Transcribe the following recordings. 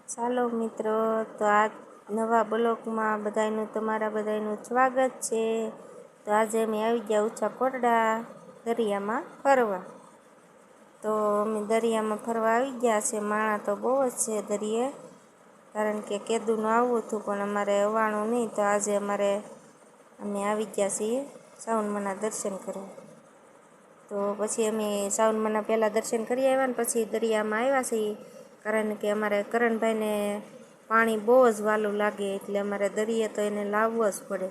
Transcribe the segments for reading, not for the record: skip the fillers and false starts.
ચાલો મિત્રો, તો આ નવા બ્લોગમાં તમારા બધાનું સ્વાગત છે. તો આજે અમે આવી ગયા ઊંચા કોટડા દરિયામાં ફરવા. તો અમે દરિયામાં ફરવા આવી ગયા છે. માણા તો બહુ જ છે દરિયે, કારણ કે કેદુનું આવવું હતું પણ અમારે અવાણું નહીં. તો આજે અમે આવી ગયા છીએ શ્રાવણ મહિના દર્શન કરવા. તો પછી અમે શ્રાવણ મહિના પહેલાં દર્શન કરી આવ્યા ને પછી દરિયામાં આવ્યા છીએ, કારણ કે અમારે કરણભાઈને પાણી બહુ જ વાલું લાગે, એટલે અમારે દરિયે તો એને લાવવો જ પડે.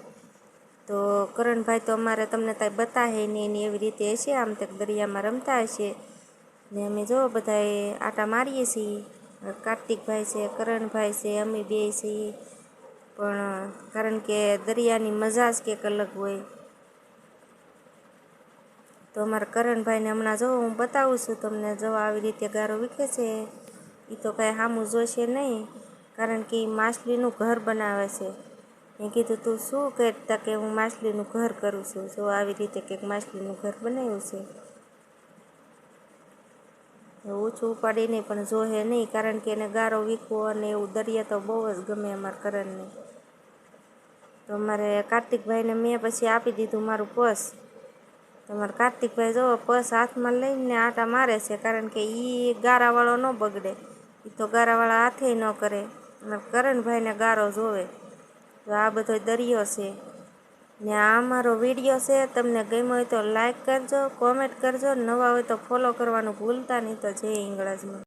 તો કરણભાઈ તો અમારે તમને કાંઈ બતાવે નહીં, એની એવી રીતે હશે, આમ તે દરિયામાં રમતા હશે ને અમે જો બધાએ આટા મારીએ છીએ. કાર્તિકભાઈ છે, કરણભાઈ છે, અમે બે છીએ. પણ કારણ કે દરિયાની મજા જ કંઈક અલગ હોય. તો અમારા કરણભાઈને હમણાં જો હું બતાવું છું તમને. જો આવી રીતે ગારો વીખે છે. એ તો કાંઈ સામું જોશે નહીં, કારણ કે એ માછલીનું ઘર બનાવે છે. મેં કીધું તું શું કહેતા કે હું માછલીનું ઘર કરું છું. જો આવી રીતે કંઈક માછલીનું ઘર બનાવ્યું છે. ઓછું ઉપાડી નહીં પણ જોહે નહીં, કારણ કે એને ગારો વીખવો અને એવું દરિયા તો બહુ જ ગમે અમારા કરણને. તો અમારે કાર્તિકભાઈને મેં પછી આપી દીધું મારું પર્સ. તમારા કાર્તિકભાઈ જો પર્સ હાથમાં લઈને આટા મારે છે, કારણ કે એ ગારાવાળો ન બગડે. એ તો ગારાવાળા હાથે ન કરે. અમારા કરણભાઈને ગારો જોવે. તો આ બધો દરિયો છે ને આ અમારો વિડીયો છે. તમને ગમ્યો હોય તો લાઈક કરજો, કોમેન્ટ કરજો, નવા હોય તો ફોલો કરવાનું ભૂલતા નહીં. તો જય હિંગળાજમાં.